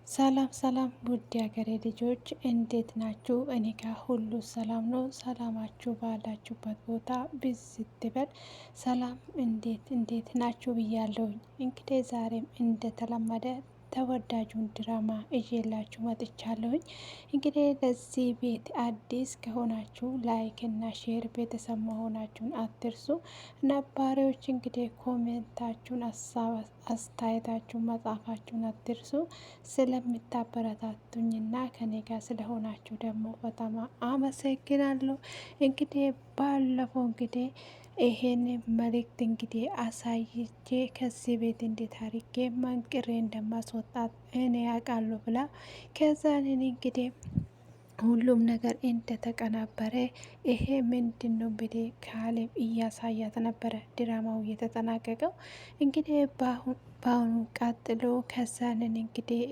ሰላም ሰላም ውድ ሀገሬ ልጆች እንዴት ናችሁ? እኔ ጋር ሁሉ ሰላም ነው። ሰላማችሁ ባላችሁበት ቦታ ብዝት ይበል። ሰላም እንዴት ናችሁ ብያለሁኝ። እንግዲህ ዛሬም እንደተለመደ ተወዳጁን ድራማ እዤላችሁ መጥቻለሁኝ። እንግዲህ ለዚህ ቤት አዲስ ከሆናችሁ ላይክ እና ሼር ቤተሰብ መሆናችሁን አትርሱ። ነባሪዎች እንግዲህ ኮሜንታችሁን አስተያየታችሁን መጻፋችሁን አትርሱ። ስለምታበረታቱኝና ከኔ ጋር ስለሆናችሁ ደግሞ በጣም አመሰግናለሁ። እንግዲህ ባለፈው ይሄን መልእክት አሳይቼ ከዚህ ቤት እንዴት አድርጌ መንቅሬ እንደማስወጣት እኔ ያውቃለሁ ብላ ከዛን ሁሉም ነገር እንደተቀናበረ ይሄ ምንድን ነው እንግዲህ ካሌብ እያሳያት ነበረ ድራማው እየተጠናቀቀው። እንግዲህ በአሁኑ ቀጥሎ ከዛንን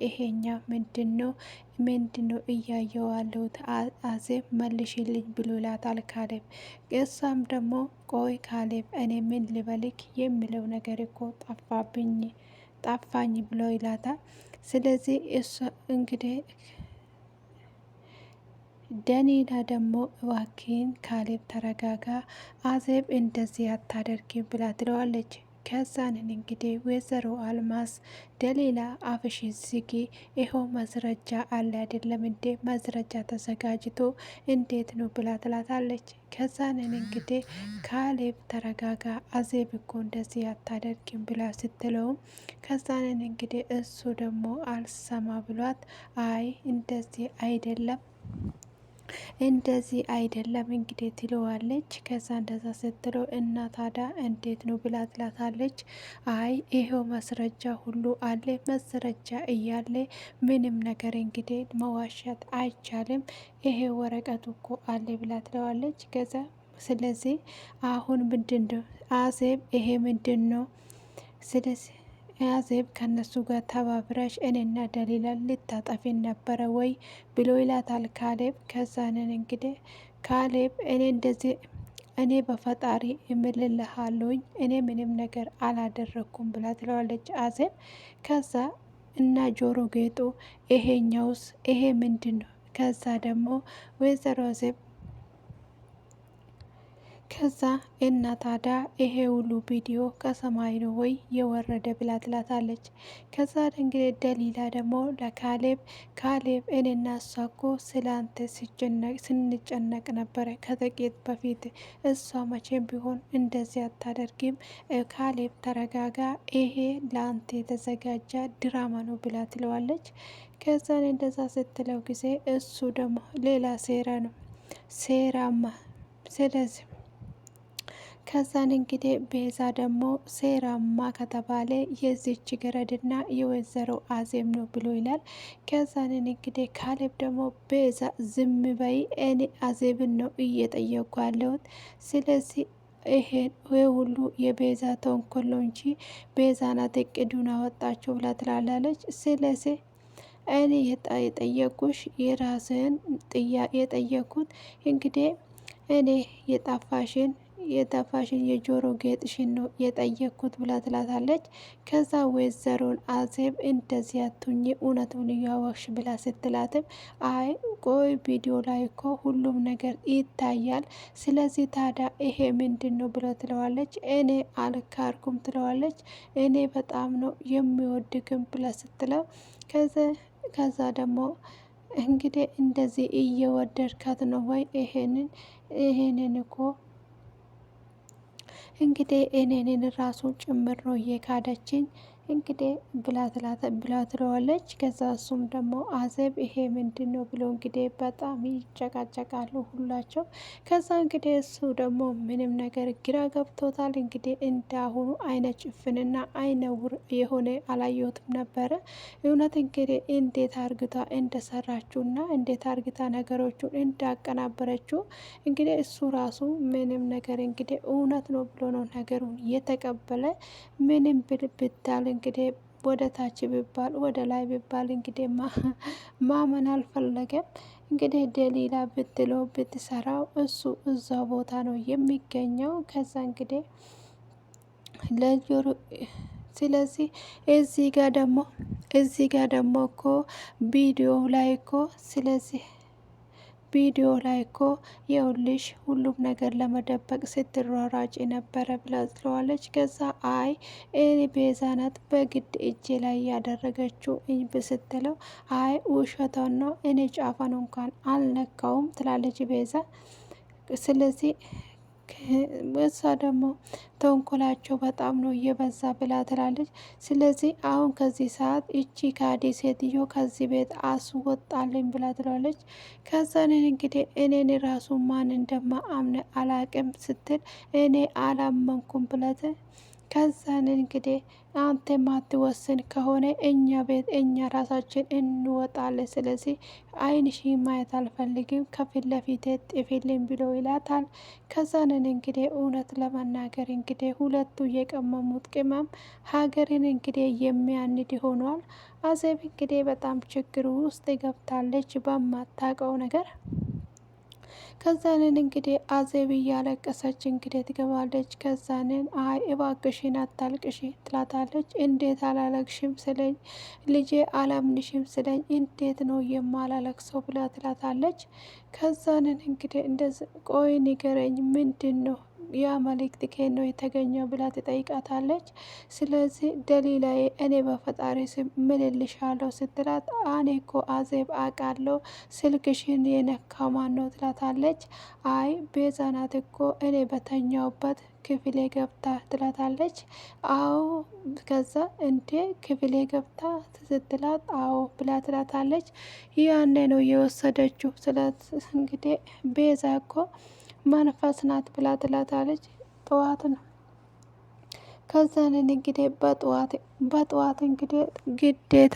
ይሄኛ ምንድን ነው እያየው ያለሁት አዜብ መልሽልኝ ብሎ ላታል ካሌብ። እሷም ደግሞ ቆይ ካሌብ እኔ ምን ልበልክ የሚለው ነገር እኮ ጠፋኝ ብሎ ይላታል። ስለዚህ እሷ ደኒና ደግሞ እባክህን ካሌብ ተረጋጋ፣ አዜብ እንደዚህ አታደርጊ ብላ ትለዋለች። ከዛንን ወይዘሮ አልማዝ ደሊላ አፍሽ ዝጊ፣ ይኸው ማስረጃ አለ አይደለም እንዴ? ማስረጃ ተዘጋጅቶ እንዴት ነው ብላ ትላታለች። ከዛንን ካሌብ ተረጋጋ፣ አዜብ እኮ እንደዚህ አታደርጊም ብላ ስትለውም ከዛንን እሱ ደግሞ አልሰማ ብሏት አይ እንደዚህ አይደለም ትለዋለች። ከዛ እንደዛ ስትለው እና ታዲያ እንዴት ነው ብላ ትላታለች። አይ ይሄው ማስረጃ ሁሉ አለ፣ ማስረጃ እያለ ምንም ነገር መዋሸት አይቻልም፣ ይሄ ወረቀቱ እኮ አለ ብላ ትለዋለች። ከዛ ስለዚህ አሁን ምንድን ነው አዜብ ይሄ ምንድን ነው? ስለዚህ አዜብ ከነሱ ጋር ተባብረሽ እኔና ደሊላ ልታጠፊን ነበረ ወይ ብሎ ይላታል ካሌብ። ከዛንን ካሌብ እኔ በፈጣሪ እምልልሃለሁኝ እኔ ምንም ነገር አላደረኩም ብላ ትለዋለች አዜብ። ከዛ እና ጆሮ ጌጡ ይሄኛውስ ይሄ ምንድን ነው? ከዛ ደግሞ ወይዘሮ አዜብ ከዛ እና ታዲያ ይሄ ሁሉ ቪዲዮ ከሰማይ ነው ወይ የወረደ ብላ ትላታለች። ከዛ ደሊላ ደግሞ ካሌብ እኔና እሷ እኮ ስላንተ ስንጨነቅ ነበረ ከጥቂት በፊት፣ እሷ መቼም ቢሆን እንደዚህ አታደርጊም፣ ካሌብ ተረጋጋ፣ ይሄ ለአንተ የተዘጋጀ ድራማ ነው ብላ ትለዋለች። ከዛን እንደዛ ስትለው ጊዜ እሱ ደግሞ ሌላ ሴራ ነው ሴራማ። ስለዚህ ከዛን ቤዛ ደግሞ ሴራማ ከተባለ የዚች ገረድና የወይዘሮ አዜብ ነው ብሎ ይላል። ከዛንን ካሌብ ደግሞ ቤዛ ዝም በይ፣ እኔ አዜብን ነው እየጠየኩ ያለሁት። ስለዚህ ይሄ ሁሉ የቤዛ ተንኮል ነው እንጂ ቤዛ ናት እቅዱን አወጣችሁ ብላ ትላለች። ስለዚህ እኔ የጠየኩሽ የራስን የጠየኩት እኔ የጠፋሽን የጆሮ ጌጥሽን ነው የጠየኩት ብላ ትላታለች። ከዛ ወይዘሮን አዜብ እንደዚህ አትሁኚ እውነቱን እያወቅሽ ብላ ስትላትም አይ ቆይ ቪዲዮ ላይ እኮ ሁሉም ነገር ይታያል፣ ስለዚህ ታዲያ ይሄ ምንድን ነው ብሎ ትለዋለች። እኔ አልካርኩም ትለዋለች። እኔ በጣም ነው የሚወድግም ብላ ስትለው ከዛ ደግሞ እንደዚህ እየወደድካት ነው ወይ? ይሄንን እኮ እኔን ራሱ ጭምር ነው እየካደችኝ ብላ ትለዋለች። ከዛ እሱም ደግሞ አዜብ ይሄ ምንድን ነው ብሎ በጣም ይጨቃጨቃሉ ሁላቸው። ከዛ እሱ ደግሞ ምንም ነገር ግራ ገብቶታል። እንዳሁኑ አይነ ጭፍንና አይነ ውር የሆነ አላየሁትም ነበረ። እውነት እንዴት አርግታ እንደሰራችውና እንዴት አርግታ ነገሮቹን እንዳቀናበረችው እሱ ራሱ ምንም ነገር እውነት ነው ብሎ ነው ነገሩን የተቀበለ። ምንም ብታል ወደ ታች ቢባል ወደ ላይ ቢባል ማመን አልፈለገም። ደሊላ ብትለው ብትሰራው እሱ እዛ ቦታ ነው የሚገኘው። ከዛ ለጆሮ ስለዚህ እዚህ ጋር ደግሞ እኮ ቪዲዮ ላይ እኮ ስለዚህ ቪዲዮ ላይ እኮ የውልሽ ሁሉም ነገር ለመደበቅ ስትሯሯጭ ነበረ ብላ ትለዋለች። ከዛ አይ እኔ ቤዛ ናት በግድ እጄ ላይ ያደረገችው ስትለው አይ ውሸቷን ነው እኔ ጫፏን እንኳን አልነካውም ትላለች ቤዛ። ስለዚህ እሷ ደግሞ ተንኮላቸው በጣም ነው እየበዛ ብላ ትላለች። ስለዚህ አሁን ከዚህ ሰዓት እቺ ካዲ ሴትዮ ከዚህ ቤት አስወጣልኝ ብላ ትላለች። ከዛን እንግዲህ እኔን ራሱ ማን እንደማ አምነ አላቅም ስትል እኔ አላመንኩም ብለት ከዛን እንግዲህ አንተ ማትወስን ከሆነ እኛ ቤት እኛ ራሳችን እንወጣለን። ስለዚህ አይንሽ ማየት አልፈልግም ከፊት ለፊቴ ጥፊልኝ ብሎ ይላታል። ከዛንን እንግዲህ እውነት ለመናገር እንግዲህ ሁለቱ የቀመሙት ቅመም ሀገርን እንግዲህ የሚያንድ ሆኗል። አዜብ እንግዲህ በጣም ችግር ውስጥ ገብታለች በማታውቀው ነገር። ከዛንን እንግዲህ አዜብ እያለቀሰች እንግዲህ ትገባለች። ከዛንን አይ እባክሽን አታልቅሽ ትላታለች። እንዴት አላለቅሽም ስለኝ ልጄ አላምንሽም ስለኝ እንዴት ነው የማላለቅሰው ብላ ትላታለች። ከዛንን እንግዲህ እንደዚህ ቆይ ንገረኝ ምንድን ነው ያ መልእክት ከየት ነው የተገኘው ብላ ትጠይቃታለች። ስለዚህ ደሊላዬ እኔ በፈጣሪ ስም ምልልሻለሁ ስትላት እኔ እኮ አዜብ አውቃለሁ ስልክሽን የነካው ማን ነው ትላታለች። አይ ቤዛ ናት እኮ እኔ በተኛውበት ክፍሌ ገብታ ትላታለች። አዎ ከዛ እንዴ ክፍሌ ገብታ ስትላት አዎ ብላ ትላታለች። ያኔ ነው የወሰደችው ስላት እንግዲህ ቤዛ እኮ መንፈስ ናት ብላ ትላታለች። ጠዋት ነው ከዛንን እንግዲህ በጠዋት እንግዲህ ግዴታ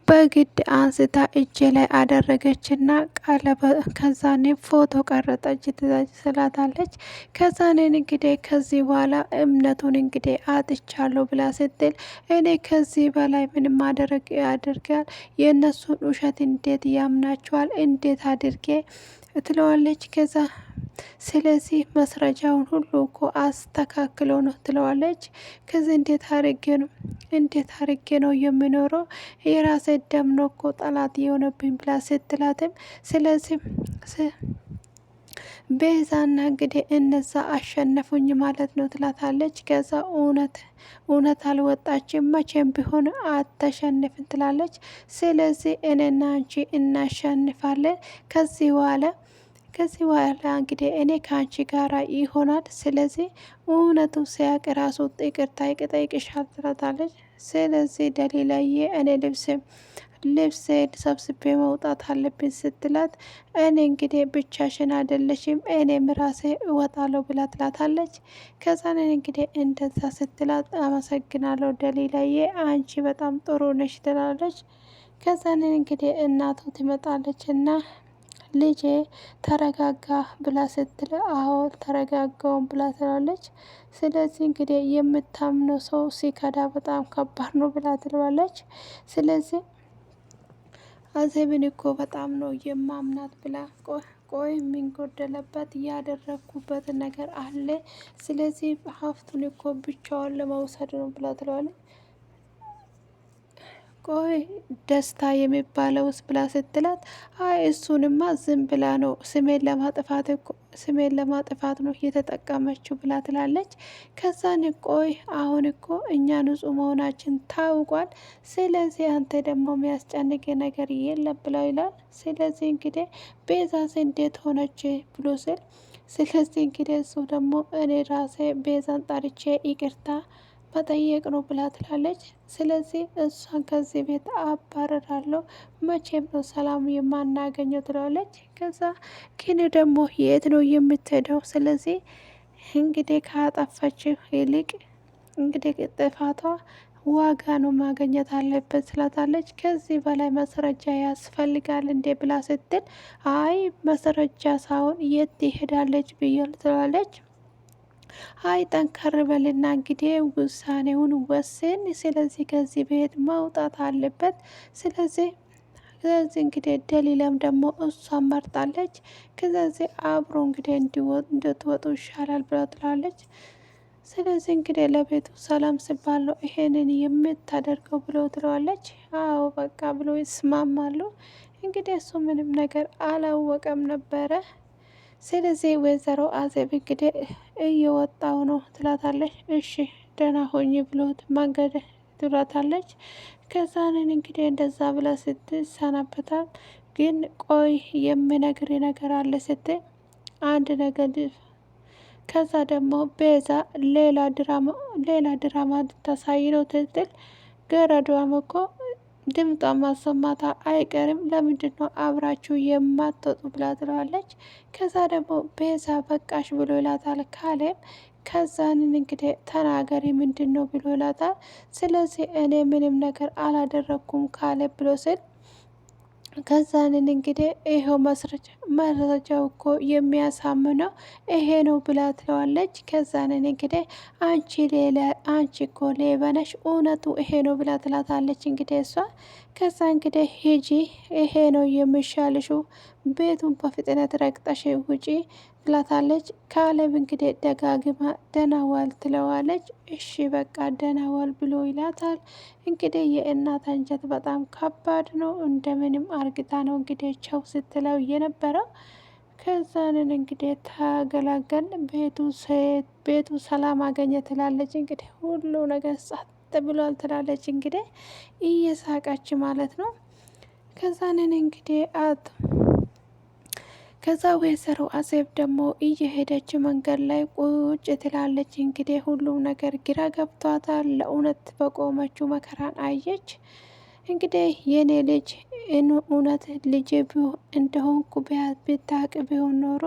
በግድ አንስታ እጄ ላይ አደረገችና ከዛኔ ፎቶ ቀረጠች ትላታለች። ከዛኔን እንግዲህ ከዚህ በኋላ እምነቱን እንግዲህ አጥቻለሁ ብላ ስትል እኔ ከዚህ በላይ ምንም ያደርጋል የእነሱን ውሸት እንዴት ያምናቸዋል እንዴት አድርጌ ትለዋለች። ከዛ ስለዚህ መስረጃውን ሁሉ እኮ አስተካክሎ ነው ትለዋለች። ከዚህ እንዴት አርጌ ነው የምኖረው የራሴ ደም ነው እኮ ጠላት የሆነብኝ ብላ ስትላትም ስለዚህ ቤዛና እንግዲህ እነዛ አሸነፉኝ ማለት ነው ትላታለች። ከዛ እውነት አልወጣችም መቼም ቢሆን አተሸንፍን ትላለች። ስለዚህ እኔና አንቺ እናሸንፋለን ከዚህ በኋላ እንግዲህ እኔ ከአንቺ ጋር ይሆናል። ስለዚህ እውነቱ ሲያቅ ራሱ ይቅርታ ይጠይቅሻል ትላታለች። ስለዚህ ደሊላዬ እኔ ልብሴን ሰብስቤ መውጣት አለብኝ ስትላት እኔ እንግዲህ ብቻሽን አይደለሽም እኔም ራሴ እወጣለሁ ብላ ትላታለች። ከዛን እንግዲህ እንደዛ ስትላት አመሰግናለሁ ደሊላዬ አንቺ በጣም ጥሩ ነሽ ትላለች። ከዛን እንግዲህ እናቱ ትመጣለች እና ልጄ ተረጋጋ ብላ ስትል አዎ ተረጋጋውን ብላ ትላለች። ስለዚህ እንግዲህ የምታምነው ሰው ሲከዳ በጣም ከባድ ነው ብላ ትለዋለች። ስለዚህ አዜብን እኮ በጣም ነው የማምናት ብላ ቆይ ምን ጎደለበት ያደረግኩበት ነገር አለ። ስለዚህ ሀብቱን እኮ ብቻዋን ለመውሰድ ነው ብላ ትለዋለች። ቆይ ደስታ የሚባለውስ ብላ ስትላት አይ እሱንማ ዝም ብላ ነው ስሜን ለማጥፋት ነው የተጠቀመችው ብላ ትላለች። ከዛን ቆይ አሁን እኮ እኛ ንጹህ መሆናችን ታውቋል። ስለዚህ አንተ ደግሞ የሚያስጨንቅ ነገር የለም ብለው ይላል። ስለዚህ እንግዲህ ቤዛስ እንዴት ሆነች ብሎ ስል ስለዚህ እንግዲህ እሱ ደግሞ እኔ ራሴ ቤዛን ጠርቼ ይቅርታ መጠየቅ ነው ብላ ትላለች። ስለዚህ እሷን ከዚህ ቤት አባረራለሁ መቼም ነው ሰላም የማናገኘው ትላለች። ከዛ ግን ደግሞ የት ነው የምትሄደው? ስለዚህ እንግዲህ ካጠፋችው ይልቅ እንግዲህ ጥፋቷ ዋጋ ነው ማግኘት አለበት ትላታለች። ከዚህ በላይ ማስረጃ ያስፈልጋል እንዴ ብላ ስትል አይ ማስረጃ ሳይሆን የት ትሄዳለች ብዬ ትላለች። አይ ጠንከር በልና እንግዲህ ውሳኔውን ወስን። ስለዚህ ከዚህ ቤት መውጣት አለበት። ስለዚህ እንግዲህ ደሊላም ደግሞ እሷን መርጣለች። ከዚህ አብሮ እንግዲህ እንድትወጡ ይሻላል ብላ ትላለች። ስለዚህ እንግዲህ ለቤቱ ሰላም ሲባል ነው ይሄንን የምታደርገው ብሎ ትለዋለች። አዎ በቃ ብሎ ይስማማሉ። እንግዲህ እሱ ምንም ነገር አላወቀም ነበረ። ስለዚህ ወይዘሮ አዜብ እንግዲህ እየወጣው ነው ትላታለች። እሺ ደህና ሆኝ ብሎት መንገድ ትላታለች። ከዛንን እንግዲህ እንደዛ ብላ ስትሰናበታል። ግን ቆይ የምነግር ነገር አለ ስትል አንድ ነገር ከዛ ደግሞ ቤዛ ሌላ ድራማ ልታሳይ ነው ትትል ገረዷም እኮ ድምጧ ማሰማታ አይቀርም ለምንድን ነው አብራችሁ የማትወጡ ብላ ትለዋለች። ከዛ ደግሞ ቤዛ በቃሽ ብሎ ይላታል ካሌብ። ከዛንን እንግዲህ ተናገሪ ምንድን ነው ብሎ ይላታል። ስለዚህ እኔ ምንም ነገር አላደረግኩም ካሌብ ብሎ ስል ከዛንን እንግዲህ ይኸው መረጃው እኮ የሚያሳምነው ይሄ ነው ብላ ትለዋለች። ከዛንን እንግዲህ አንቺ እኮ ሌባ ነሽ እውነቱ ይሄ ነው ብላ ትላታለች። እንግዲህ እሷ ከዛ እንግዲህ ሂጂ ይሄ ነው የሚሻልሹ ቤቱን በፍጥነት ረግጠሽ ውጪ ትላታለች። ካሌብ እንግዲህ ደጋግማ ደናዋል ትለዋለች። እሺ በቃ ደናዋል ብሎ ይላታል። እንግዲህ የእናት አንጀት በጣም ከባድ ነው። እንደምንም አርግታ ነው እንግዲህ ቸው ስትለው የነበረው። ከዛንን እንግዲህ ታገላገል ቤቱ ሰላም አገኘ ትላለች። እንግዲህ ሁሉ ነገር ጸጥ ብሏል ትላለች። እንግዲህ እየሳቀች ማለት ነው። ከዛንን እንግዲህ ከዛ ወይዘሮ አዜብ ደግሞ እየሄደች መንገድ ላይ ቁጭ ትላለች። እንግዲህ ሁሉም ነገር ግራ ገብቷታል። ለእውነት በቆመችው መከራን አየች። እንግዲህ የኔ ልጅ እውነት ልጅ እንደሆንኩ ብታቅ ቢሆን ኖሮ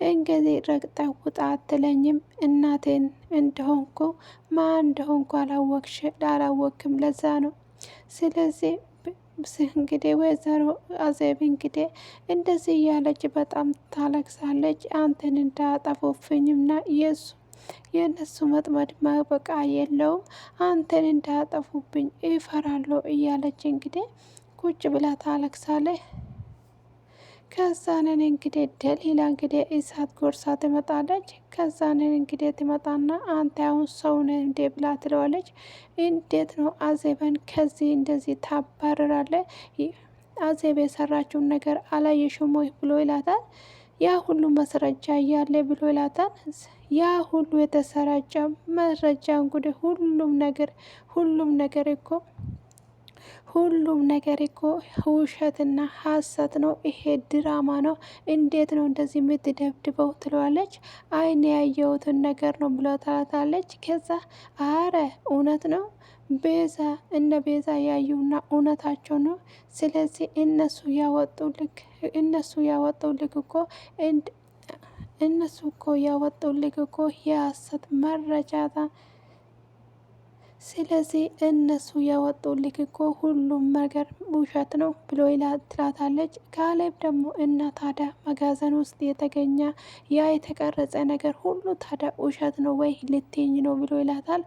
እንግዲህ ረግጠ ውጣ አትለኝም። እናቴን እንደሆንኩ ማን እንደሆንኩ አላወክም። ለዛ ነው ስለዚህ እንግዲህ ወይዘሮ አዜብ እንግዲህ እንደዚህ እያለች በጣም ታለቅሳለች። አንተን እንዳያጠፉብኝምና የእነሱ መጥመድ ማበቃ የለውም። አንተን እንዳያጠፉብኝ ይፈራለሁ እያለች እንግዲህ ቁጭ ብላ ታለቅሳለች። ከዛንን እንግዲህ ደሊላ እንግዲህ እሳት ጎርሳ ትመጣለች። ከዛንን እንግዲህ ትመጣና አንተ አሁን ሰው ነህ እንዴ ብላ ትለዋለች። እንዴት ነው አዜበን ከዚህ እንደዚህ ታባረራለህ? አዜብ የሰራችውን ነገር አላየሽም ወይ ብሎ ይላታል። ያ ሁሉ መስረጃ እያለ ብሎ ይላታል። ያ ሁሉ የተሰራጨ መረጃ እንግዲህ ሁሉም ነገር እኮ ውሸትና ሀሰት ነው። ይሄ ድራማ ነው። እንዴት ነው እንደዚህ የምትደብድበው ትለዋለች። አይን ያየሁትን ነገር ነው ብሎ ትላታለች። ከዛ አረ እውነት ነው እነ ቤዛ ያዩና እውነታቸው ነው። ስለዚህ እነሱ እኮ ያወጡልክ እኮ የሀሰት መረጃ ስለዚህ እነሱ ያወጡልክ እኮ ሁሉም ነገር ውሸት ነው ብሎ ትላታለች። ካሌብ ደግሞ እና ታዲያ መጋዘን ውስጥ የተገኘ ያ የተቀረጸ ነገር ሁሉ ታዲያ ውሸት ነው ወይ ልትኝ ነው ብሎ ይላታል።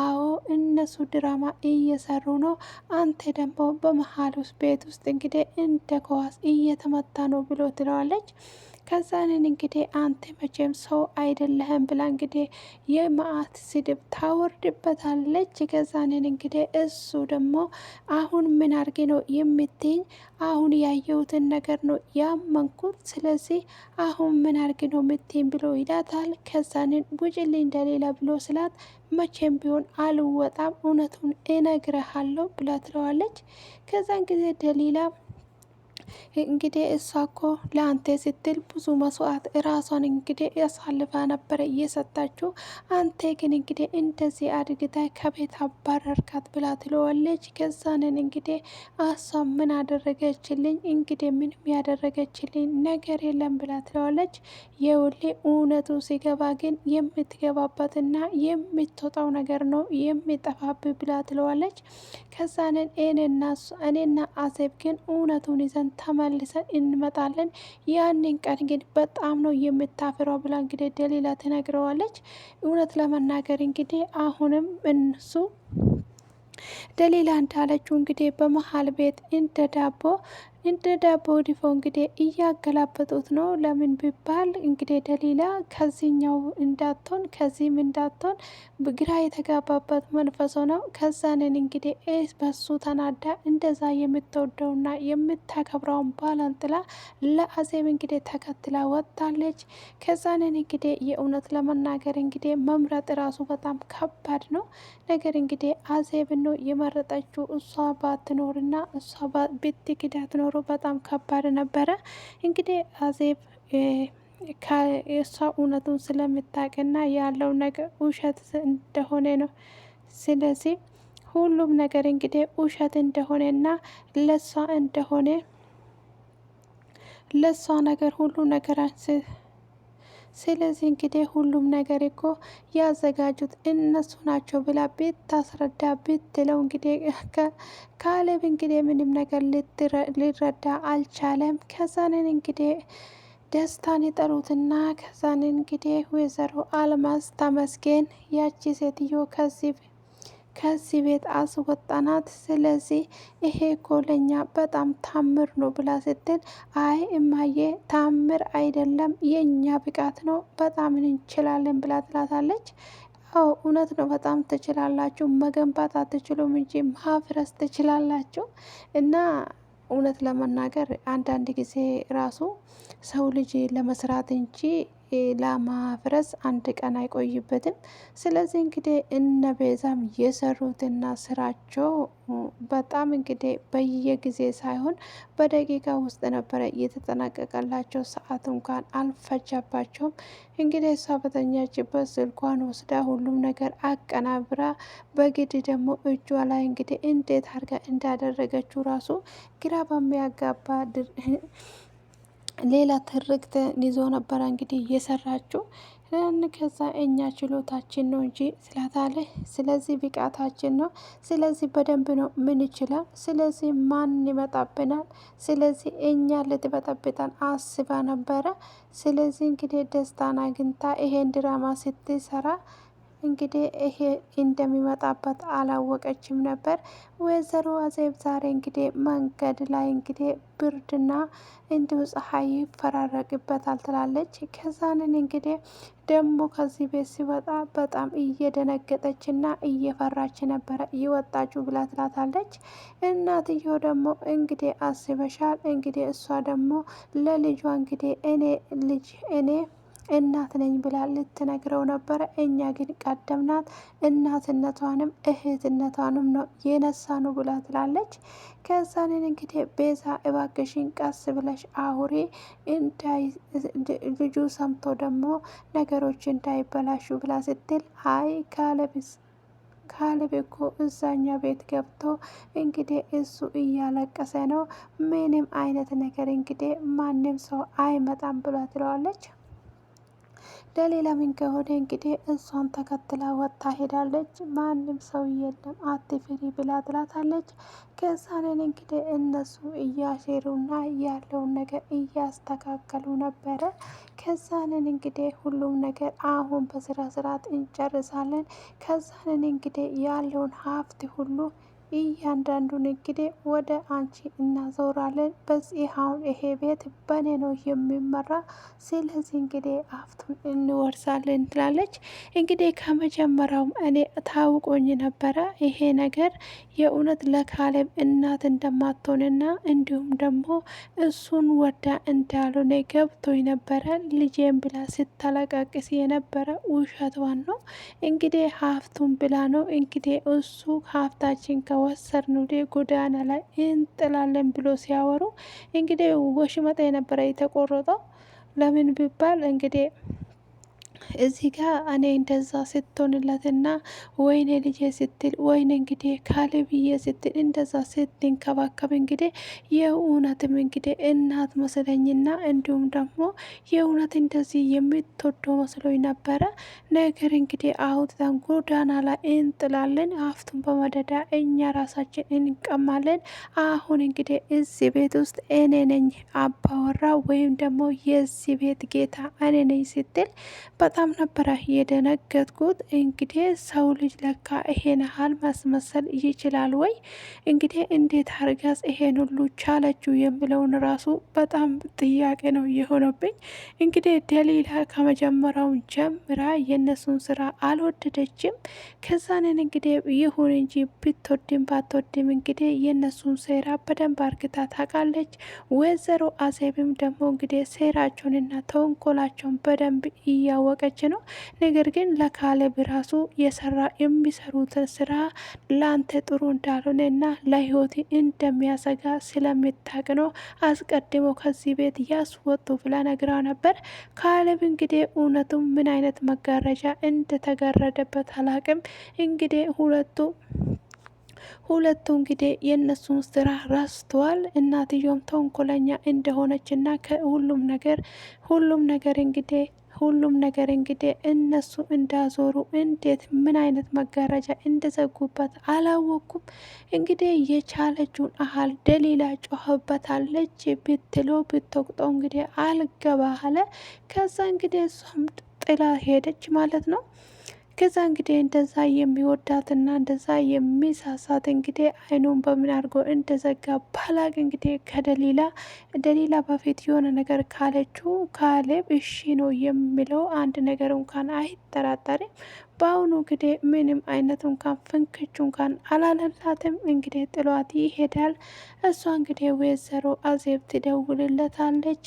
አዎ እነሱ ድራማ እየሰሩ ነው። አንተ ደግሞ በመሀል ውስጥ ቤት ውስጥ እንግዲህ እንደ ኳስ እየተመታ ነው ብሎ ትለዋለች። ከዛንን እንግዲህ አንተ መቼም ሰው አይደለህም ብላ እንግዲህ የመዓት ስድብ ታወርድበታለች። ከዛንን እንግዲህ እሱ ደግሞ አሁን ምን አርጌ ነው የምትኝ? አሁን ያየሁትን ነገር ነው ያመንኩት። ስለዚህ አሁን ምን አርጌ ነው የምትኝ ብሎ ይላታል። ከዛንን ውጭልኝ እንደሌላ ብሎ ስላት መቼም ቢሆን አልወጣም እውነቱን እነግረሃለሁ ብላ ትለዋለች። ከዛን ጊዜ ደሊላ እንግዲህ እሷ እኮ ለአንተ ስትል ብዙ መስዋዕት እራሷን እንግዲህ ያሳልፋ ነበረ እየሰጣችው። አንተ ግን እንግዲህ እንደዚህ አድግታ ከቤት አባረርካት ብላ ትለዋለች። ከዛንን እንግዲህ እሷ ምን አደረገችልኝ? እንግዲህ ምንም ያደረገችልኝ ነገር የለም ብላ ትለዋለች። የውሌ እውነቱ ሲገባ ግን የምትገባበትና የምትወጣው ነገር ነው የሚጠፋብ ብላ ትለዋለች። ከዛንን እኔና አዜብ ግን እውነቱን ይዘን ተመልሰን እንመጣለን። ያንን ቀን ግን በጣም ነው የምታፍረው ብላ እንግዲህ ደሊላ ትነግረዋለች። እውነት ለመናገር እንግዲህ አሁንም እነሱ ደሊላ እንዳለችው እንግዲህ በመሀል ቤት እንደ ዳቦ እንደ ዳቦ ዲፎ እንግዲህ እያገላበጡት ነው። ለምን ቢባል እንግዲህ ደሊላ ከዚህኛው እንዳትሆን ከዚህም እንዳትሆን ግራ የተጋባበት መንፈሶ ነው። ከዛንን እንግዲህ በሱ ተናዳ እንደዛ የምትወደውና የምታከብረውን ባሏን ጥላ ለአዜብ እንግዲህ ተከትላ ወጥታለች። ከዛንን እንግዲህ የእውነት ለመናገር እንግዲህ መምረጥ ራሱ በጣም ከባድ ነው። ነገር እንግዲህ አዜብ ነው የመረጠችው። እሷ ባትኖርና እሷ ብትክዳት ኖሮ በጣም ከባድ ነበረ። እንግዲህ አዜብ የእሷ እውነቱን ስለምታውቅና ያለው ነገር ውሸት እንደሆነ ነው። ስለዚህ ሁሉም ነገር እንግዲህ ውሸት እንደሆነና ለሷ እንደሆነ ለሷ ነገር ሁሉ ነገር ስለዚህ እንግዲህ ሁሉም ነገር እኮ ያዘጋጁት እነሱ ናቸው ብላ ብታስረዳ ብትለው እንግዲህ ካሌብ እንግዲህ ምንም ነገር ሊረዳ አልቻለም። ከዛንን እንግዲህ ደስታን የጠሩትና ከዛንን እንግዲህ ወይዘሮ አልማዝ ተመስገን ያቺ ሴትዮ ከዚህ ቤት አስወጣናት። ስለዚህ ይሄ እኮ ለኛ በጣም ታምር ነው ብላ ስትል አይ እማዬ ታምር አይደለም የኛ ብቃት ነው በጣም እንችላለን ብላ ትላታለች። አዎ እውነት ነው፣ በጣም ትችላላችሁ። መገንባት አትችሉም እንጂ ማፍረስ ትችላላችሁ። እና እውነት ለመናገር አንዳንድ ጊዜ ራሱ ሰው ልጅ ለመስራት እንጂ ለማፍረስ አንድ ቀን አይቆይበትም። ስለዚህ እንግዲህ እነ ቤዛም የሰሩትና ስራቸው በጣም እንግዲህ በየጊዜ ሳይሆን በደቂቃ ውስጥ ነበረ የተጠናቀቀላቸው። ሰዓት እንኳን አልፈጃባቸውም። እንግዲህ እሷ በተኛችበት ስልኳን ወስዳ ሁሉም ነገር አቀናብራ በግድ ደግሞ እጇ ላይ እንግዲህ እንዴት አድርጋ እንዳደረገችው ራሱ ግራ በሚያጋባ ሌላ ትርክት ይዞ ነበረ እንግዲህ እየሰራችው። ከዛ እኛ ችሎታችን ነው እንጂ ስላታለ፣ ስለዚህ ብቃታችን ነው፣ ስለዚህ በደንብ ነው ምን ይችላል፣ ስለዚህ ማን ይመጣብናል፣ ስለዚህ እኛ ልትበጠብጠን አስባ ነበረ። ስለዚህ እንግዲህ ደስታን አግኝታ ይሄን ድራማ ስትሰራ እንግዲህ ይሄ እንደሚመጣበት አላወቀችም ነበር። ወይዘሮ አዜብ ዛሬ እንግዲህ መንገድ ላይ እንግዲህ ብርድና እንዲሁ ፀሐይ ይፈራረቅበታል ትላለች። ከዛንን እንግዲህ ደግሞ ከዚህ ቤት ሲወጣ በጣም እየደነገጠችና እየፈራች ነበረ እየወጣችሁ ብላ ትላታለች። እናትየው ደግሞ እንግዲህ አስበሻል እንግዲህ እሷ ደግሞ ለልጇ እንግዲህ እኔ እናት ነኝ ብላ ልትነግረው ነበረ። እኛ ግን ቀደምናት፣ እናትነቷንም እህትነቷንም ነው የነሳኑ ብላ ትላለች። ከዛንን እንግዲህ ቤዛ እባክሽን ቀስ ብለሽ አውሪ ልጁ ሰምቶ ደግሞ ነገሮች እንዳይበላሹ ብላ ስትል አይ ካሌብ እኮ እዛኛ ቤት ገብቶ እንግዲህ እሱ እያለቀሰ ነው። ምንም አይነት ነገር እንግዲህ ማንም ሰው አይመጣም ብላ ትለዋለች። ለሌላ ምን ከሆነ እንግዲህ እሷን ተከትላ ወጥታ ሄዳለች። ማንም ሰው የለም አትፍሪ ብላ ትላታለች። ከዛንን እንግዲህ እነሱ እያሴሩና ያለውን ነገር እያስተካከሉ ነበረ። ከዛንን እንግዲህ ሁሉም ነገር አሁን በስራ ስርዓት እንጨርሳለን። ከዛንን እንግዲህ ያለውን ሀብት ሁሉ እያንዳንዱን እንግዲህ ወደ አንቺ እናዞራለን። በዚህ አሁን ይሄ ቤት በእኔ ነው የሚመራ። ስለዚህ እንግዲህ ሀብቱን እንወርሳለን ትላለች። እንግዲህ ከመጀመሪያውም እኔ ታውቆኝ ነበረ ይሄ ነገር የእውነት ለካሌብ እናት እንደማትሆንና እንዲሁም ደግሞ እሱን ወዳ እንዳልሆነ ገብቶኝ ነበረ። ልጄን ብላ ስታለቃቅስ የነበረ ውሸቷን ነው። እንግዲህ ሀብቱን ብላ ነው እንግዲህ እሱ ሀብታችን ከወሰድን ጎዳና ላይ እንጥላለን ብሎ ሲያወሩ እንግዲህ ወሽመጣ የነበረ የተቆረጠው ለምን ቢባል እንግዲህ እዚህ ጋር እኔ እንደዛ ስትሆንለትና ወይኔ ልጄ ስትል ወይኔ እንግዲህ ካሌብዬ ስትል እንደዛ ስትንከባከብ እንግዲህ የእውነትም እንግዲህ እናት መስለኝና እንዲሁም ደግሞ የእውነት እንደዚህ የምትወደው መስሎኝ ነበረ። ነገር እንግዲህ አውጥተን ጎዳና ላይ እንጥላለን። ሀብቱን በመደዳ እኛ ራሳችን እንቀማለን። አሁን እንግዲህ እዚህ ቤት ውስጥ እኔ ነኝ አባወራ ወይም ደግሞ የዚህ ቤት ጌታ እኔ ነኝ ስትል በጣም ነበረ የደነገጥኩት። እንግዲህ ሰው ልጅ ለካ ይሄን ያህል ማስመሰል ይችላል ወይ? እንግዲህ እንዴት አርጋስ ይሄን ሁሉ ቻለችው የሚለውን ራሱ በጣም ጥያቄ ነው የሆነብኝ። እንግዲህ ደሊላ ከመጀመሪያው ጀምራ የእነሱን ስራ አልወደደችም። ከዛንን እንግዲህ ይሁን እንጂ ብትወድም ባትወድም እንግዲህ የእነሱን ሴራ በደንብ አርግታ ታውቃለች። ወይዘሮ አዜብም ደግሞ እንግዲህ ሴራቸውንና ተንኮላቸውን በደንብ እያወቀች ነው። ነገር ግን ለካሌብ ራሱ የሚሰሩትን ስራ ለአንተ ጥሩ እንዳልሆነ እና ለህይወት እንደሚያሰጋ ስለምታቅ ነው አስቀድሞ ከዚህ ቤት ያስወጡ ብላ ነግራ ነበር። ካሌብ እንግዲህ እውነቱም ምን አይነት መጋረጃ እንደተጋረደበት አላቅም። እንግዲህ ሁለቱ እንግዲህ የእነሱን ስራ ረስተዋል። እናትየውም ተንኮለኛ እንደሆነች እና ሁሉም ነገር እንግዲህ እነሱ እንዳዞሩ እንዴት ምን አይነት መጋረጃ እንደዘጉበት አላወኩም። እንግዲህ የቻለችውን አህል ደሊላ ጮኸበታለች። ብትለው ብትወቅጠው እንግዲህ አልገባ አለ። ከዛ እንግዲህ እሷም ጥላ ሄደች ማለት ነው። ከዛ እንግዲህ እንደዛ የሚወዳትና እንደዛ የሚሳሳት እንግዲህ አይኑን በምን አድርጎ እንደዘጋ ባላቅ እንግዲህ ደሊላ በፊት የሆነ ነገር ካለችው ካሌብ እሺ ነው የሚለው አንድ ነገር እንኳን አይጠራጠርም። በአሁኑ እንግዲህ ምንም አይነት እንኳን ፍንክቹ እንኳን አላለላትም። እንግዲህ ጥሏት ይሄዳል። እሷ እንግዲህ ወይዘሮ አዜብ ትደውልለታለች።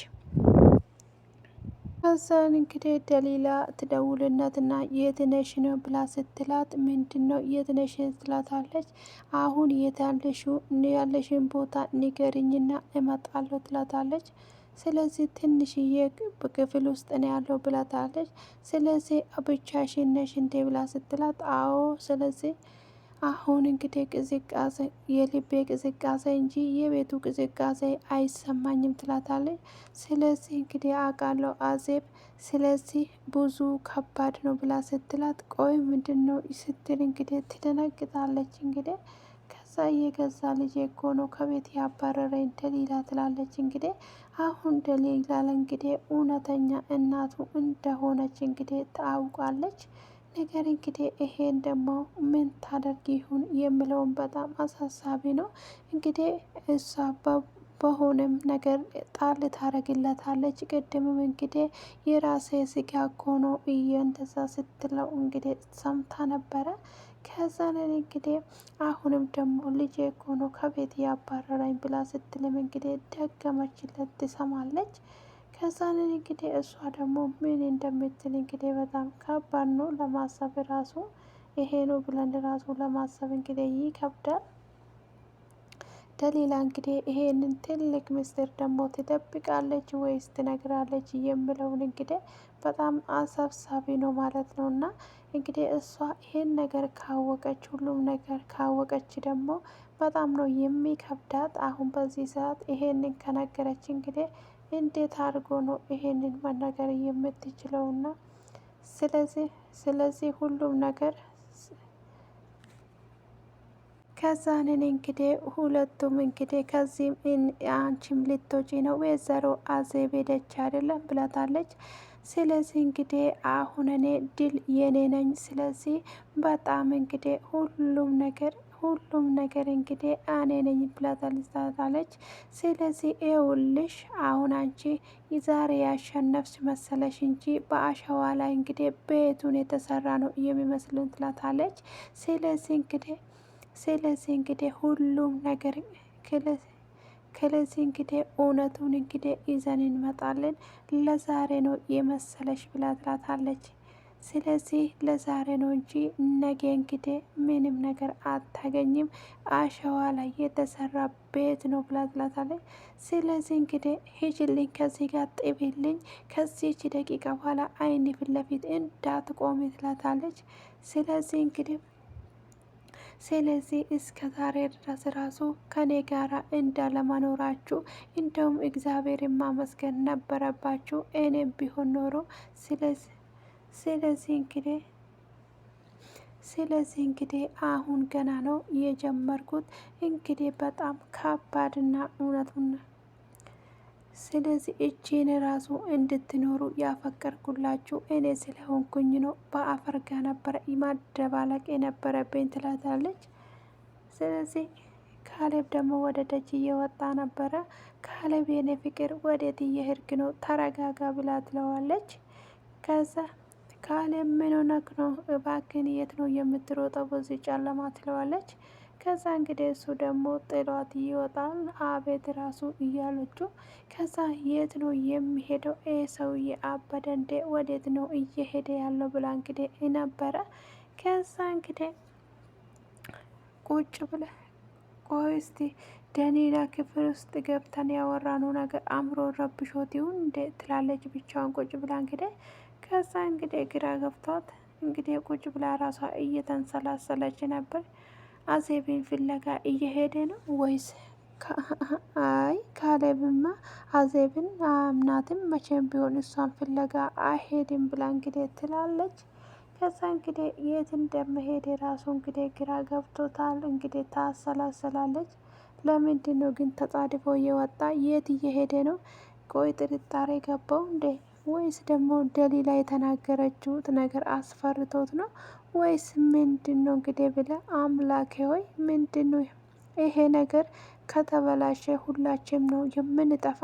ከዛን እንግዲህ ደሊላ ትደውልነትና የትነሽ ነው ብላ ስትላት ምንድን ነው የትነሽ ትላታለች። አሁን ያለሽን ቦታ ንገሪኝና እመጣለሁ ትላታለች። ስለዚህ ትንሽዬ ክፍል ውስጥ ነው ያለው ብላታለች። ስለዚህ ብቻሽን ነሽ እንዴ ብላ ስትላት አዎ ስለዚህ አሁን እንግዲህ ቅዝቃዜ የልቤ ቅዝቃዜ እንጂ የቤቱ ቅዝቃዜ አይሰማኝም ትላታለች። ስለዚህ እንግዲህ አውቃለሁ አዜብ ስለዚህ ብዙ ከባድ ነው ብላ ስትላት ቆይ ምንድን ነው ስትል እንግዲህ ትደነግጣለች። እንግዲህ ከዛ የገዛ ልጄ እኮ ነው ከቤት ያባረረኝ ደሊላ ትላለች። እንግዲህ አሁን ደሊላ እንግዲህ እውነተኛ እናቱ እንደሆነች እንግዲህ ታውቃለች። ነገር እንግዲህ ይሄን ደግሞ ምን ታደርግ ይሁን የሚለውን በጣም አሳሳቢ ነው። እንግዲህ እሷ በሆነም ነገር ጣል ታረግለታለች። ቅድምም እንግዲህ የራሴ ስጋ እኮ ነው እንደዛ ስትለው እንግዲህ ሰምታ ነበረ። ከዛንን እንግዲህ አሁንም ደግሞ ልጄ እኮ ነው ከቤት ያባረረኝ ብላ ስትልም እንግዲህ ደገመችለት ትሰማለች። ከዛንን እንግዲህ እሷ ደግሞ ምን እንደምትል እንግዲህ በጣም ከባድ ነው ለማሰብ ራሱ ይሄ ነው ብለን ራሱ ለማሰብ እንግዲህ ይከብዳል። ደሊላ እንግዲህ ይሄንን ትልቅ ምስጢር ደግሞ ትደብቃለች ወይስ ትነግራለች የሚለውን እንግዲህ በጣም አሳሳቢ ነው ማለት ነው። እና እንግዲህ እሷ ይሄን ነገር ካወቀች ሁሉም ነገር ካወቀች ደግሞ በጣም ነው የሚከብዳት። አሁን በዚህ ሰዓት ይሄንን ከነገረች እንግዲህ እንዴት አድርጎ ነው ይሄንን መናገር የምትችለውና ስለዚህ ሁሉም ነገር ከዛንን እንግዲህ ሁለቱም እንግዲህ ከዚህም አንቺም ልትወጪ ነው ወይዘሮ አዜብ ሄደች አይደለም ብላታለች። ስለዚህ እንግዲህ አሁን እኔ ድል የኔ ነኝ። ስለዚህ በጣም እንግዲህ ሁሉም ነገር እንግዲህ እኔ ነኝ ብላታለች። ስለዚህ ይኸውልሽ አሁን አንቺ ዛሬ ያሸነፍሽ መሰለሽ እንጂ በአሸዋ ላይ እንግዲህ ቤቱን የተሰራ ነው የሚመስልን ትላታለች። ስለዚህ እንግዲህ ሁሉም ነገር ከለዚህ እንግዲህ እውነቱን እንግዲህ ይዘን እንመጣለን። ለዛሬ ነው የመሰለሽ ብላ ትላታለች። ስለዚህ ለዛሬ ነው እንጂ ነገ እንግዲህ ምንም ነገር አታገኝም፣ አሸዋ ላይ የተሰራ ቤት ነው ብላ ትላታለች። ስለዚህ እንግዲህ ሂጅልኝ፣ ከዚህ ጋር ጥቢልኝ፣ ከዚህች ደቂቃ በኋላ አይን ፊት ለፊት እንዳትቆሚ ትላታለች። ስለዚህ እስከ ዛሬ ድረስ ራሱ ከኔ ጋራ እንዳለመኖራችሁ እንደውም እግዚአብሔር ማመስገን ነበረባችሁ እኔም ቢሆን ኖሮ ስለዚህ እንግዲህ አሁን ገና ነው የጀመርኩት። እንግዲህ በጣም ከባድና ስለዚህ እጄን ራሱ እንድትኖሩ ያፈቀርኩላችሁ እኔ ስለሆንኩኝ ነው። በአፈር ጋር ነበረ ማደባለቅ የነበረብኝ ትላታለች። ስለዚህ ካሌብ ደግሞ ወደ ደጅ እየወጣ ነበረ። ካሌብ የኔ ፍቅር ወዴት እየሄድክ ነው? ተረጋጋ ብላ ትለዋለች። ከዛ ካሌብ ምን ሆነክ ነው? እባክህን የት ነው የምትሮጠው በዚህ ጨለማ? ትለዋለች። ከዛ እንግዲህ እሱ ደግሞ ጥሏት ይወጣል። አቤት ራሱ እያለችው ከዛ የት ነው የሚሄደው? ሰውዬ አበደ እንዴ? ወዴት ነው እየሄደ ያለው? ብላ እንግዲህ ነበረ። ከዛ እንግዲህ ቁጭ ብለ ቆይ እስቲ ደኒና ክፍል ውስጥ ገብተን ያወራነው ነገር አእምሮ ረብሾት ይሁን እንዴ? ትላለች ብቻዋን ቁጭ ብላ እንግዲህ ከዛ እንግዲህ ግራ ገብቷት እንግዲህ ቁጭ ብላ ራሷ እየተንሰላሰለች ነበር። አዜብን ፍለጋ እየሄደ ነው ወይስ? አይ ካሌብማ አዜብን አምናትም መቼም ቢሆን እሷን ፍለጋ አይሄድም ብላ እንግዲህ ትላለች። ከዛ እንግዲህ የት እንደመሄድ የራሱ እንግዲህ ግራ ገብቶታል። እንግዲህ ታሰላሰላለች። ለምንድን ነው ግን ተጻድፎ እየወጣ የት እየሄደ ነው? ቆይ ጥርጣሬ ገባው እንዴ? ወይስ ደግሞ ደሊላ የተናገረችውት ነገር አስፈርቶት ነው ወይስ ምንድን ነው? እንግዲህ ብለ አምላኬ ሆይ ምንድን ነው ይሄ ነገር? ከተበላሸ ሁላችንም ነው የምንጠፋ።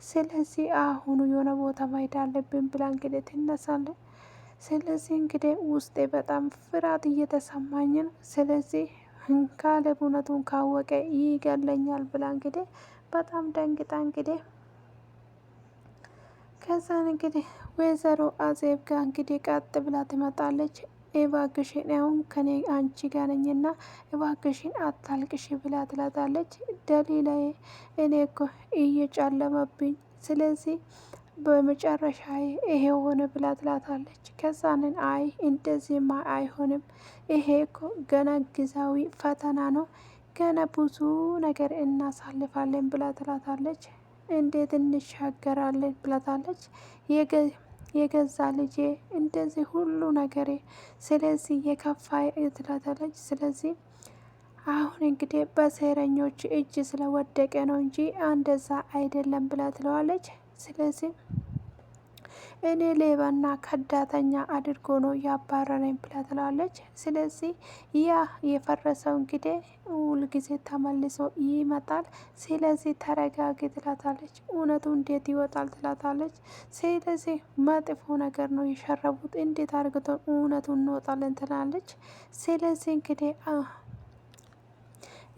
ስለዚህ አሁኑ የሆነ ቦታ ማሄድ አለብን ብላ እንግዲህ ትነሳለች። ስለዚህ እንግዲህ ውስጤ በጣም ፍርሃት እየተሰማኝ ነው። ስለዚህ ካሌብ እውነቱን ካወቀ ይገለኛል ብላ እንግዲህ በጣም ደንግጣ እንግዲህ ከዛን እንግዲህ ወይዘሮ አዜብ ጋር እንግዲህ ቀጥ ብላ ትመጣለች። እባክሽን አሁን ከኔ አንቺ ጋር ነኝና እባክሽን አታልቅሽ ብላ ትላታለች። ደሊላዬ እኔ እኮ እየጨለመብኝ ስለዚህ በመጨረሻ ይሄ ሆነ ብላ ትላታለች። ከዛንን አይ እንደዚህማ አይሆንም፣ ይሄ እኮ ገና ጊዜያዊ ፈተና ነው፣ ገና ብዙ ነገር እናሳልፋለን ብላ ትላታለች። እንዴት እንሻገራለን ብላታለች። የገዛ ልጄ እንደዚህ ሁሉ ነገሬ ስለዚህ የከፋ ትላታለች። ስለዚህ አሁን እንግዲህ በሴረኞች እጅ ስለወደቀ ነው እንጂ እንደዛ አይደለም ብላ ትለዋለች። ስለዚህ እኔ ሌባና ከዳተኛ አድርጎ ነው ያባረረኝ ብላ ትላለች። ስለዚህ ያ የፈረሰው እንግዲህ ሁል ጊዜ ተመልሶ ይመጣል። ስለዚህ ተረጋጊ ትላታለች። እውነቱ እንዴት ይወጣል ትላታለች። ስለዚህ መጥፎ ነገር ነው የሸረቡት፣ እንዴት አርግተን እውነቱን እንወጣለን ትላለች። ስለዚህ እንግዲህ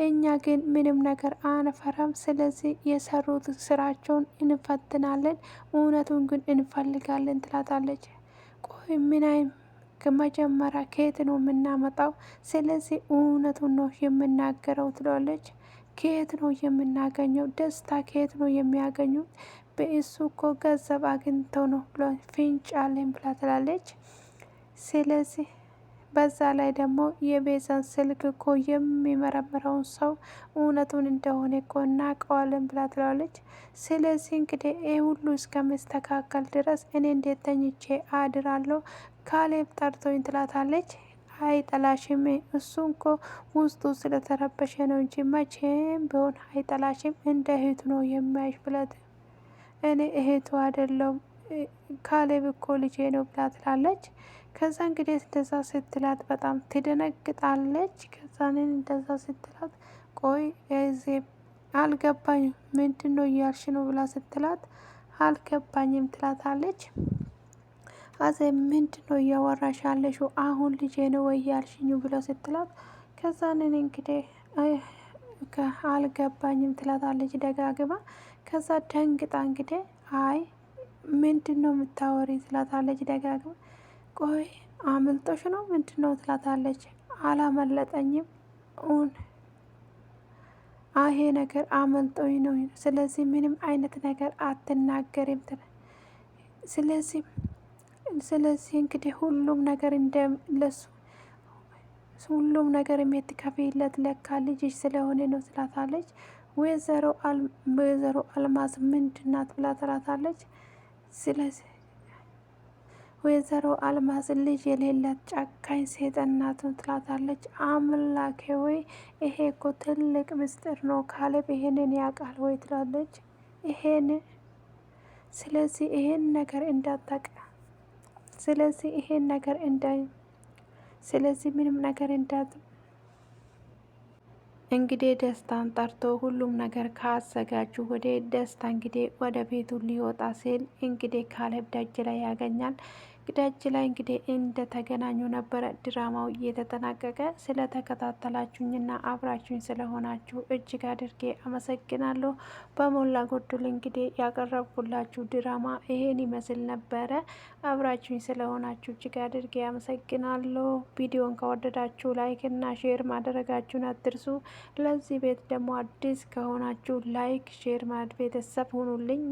እኛ ግን ምንም ነገር አንፈራም። ስለዚህ የሰሩት ስራቸውን እንፈትናለን፣ እውነቱን ግን እንፈልጋለን ትላታለች። ቆይ ምናይም ከመጀመሪያ ከየት ነው የምናመጣው? ስለዚህ እውነቱን ነው የምናገረው ትላለች። ከየት ነው የምናገኘው? ደስታ ከየት ነው የሚያገኙት? በእሱ እኮ ገንዘብ አግኝተው ነው ብሎ ፍንጫለን ብላ ትላለች። ስለዚህ በዛ ላይ ደግሞ የቤዛን ስልክ እኮ የሚመረምረውን ሰው እውነቱን እንደሆነ እኮ እናውቀዋለን ብላ ትላለች። ስለዚህ እንግዲህ ይህ ሁሉ እስከመስተካከል ድረስ እኔ እንዴት ተኝቼ አድራለሁ? ካሌብ ጠርቶኝ ትላታለች። አይጠላሽም፣ እሱ እኮ ውስጡ ስለተረበሸ ነው እንጂ መቼም ቢሆን አይጠላሽም፣ እንደ እህቱ ነው የሚያይሽ ብላት። እኔ እህቱ አይደለሁም ካሌብ እኮ ልጄ ነው ብላ ትላለች። ከዛ እንግዲህ እንደዛ ስትላት በጣም ትደነግጣለች። ከዛንን እንደዛ ስትላት ቆይ ዜብ አልገባኝም፣ ምንድን ነው እያልሽ ነው ብላ ስትላት አልገባኝም ትላታለች። አዜብ ምንድን ነው እያወራሽ ያለሽው? አሁን ልጄ ነው ወይ ያልሽኝ ብላ ስትላት ከዛንን እንግዲህ አልገባኝም ትላታለች ደጋግማ። ከዛ ደንግጣ እንግዲህ አይ ምንድን ነው የምታወሪ ትላታለች ደጋግማ። ቆይ አምልጦሽ ነው ምንድን ነው ትላታለች። አላመለጠኝም ይሄ ነገር አመልጦኝ ነው። ስለዚህ ምንም አይነት ነገር አትናገሪም። ስለዚህ እንግዲህ ሁሉም ነገር እንደለሱ ሁሉም ነገር የምትከፍይለት ለካ ልጅሽ ስለሆነ ነው ትላታለች። ወይዘሮ አልማዝ ምንድናት ብላ ትላታለች። ስለዚህ ወይዘሮ አልማዝ ልጅ የሌላት ጨካኝ ሴጣን ናት ትላታለች። አምላኬ ወይ ይሄ እኮ ትልቅ ምስጢር ነው፣ ካሌብ ይሄንን ያውቃል ወይ ትላለች። ይሄን ስለዚህ ይሄን ነገር እንዳታቅ ስለዚህ ይሄን ነገር ስለዚህ ምንም ነገር እንዳት እንግዲህ ደስታን ጠርቶ ሁሉም ነገር ካዘጋጁ ወደ ደስታ እንግዲህ ወደ ቤቱ ሊወጣ ሲል እንግዲህ ካሌብ ደጅ ላይ ያገኛል። ደጅ ላይ እንግዲህ እንደተገናኙ ነበረ ድራማው እየተጠናቀቀ። ስለተከታተላችሁኝና አብራችሁኝ ስለሆናችሁ እጅግ አድርጌ አመሰግናለሁ። በሞላ ጎደል እንግዲህ ያቀረብኩላችሁ ድራማ ይሄን ይመስል ነበረ። አብራችሁኝ ስለሆናችሁ እጅግ አድርጌ አመሰግናለሁ። ቪዲዮን ከወደዳችሁ ላይክ እና ሼር ማድረጋችሁን አትርሱ። ለዚህ ቤት ደግሞ አዲስ ከሆናችሁ ላይክ ሼር ማድ ቤተሰብ ሁኑልኝ።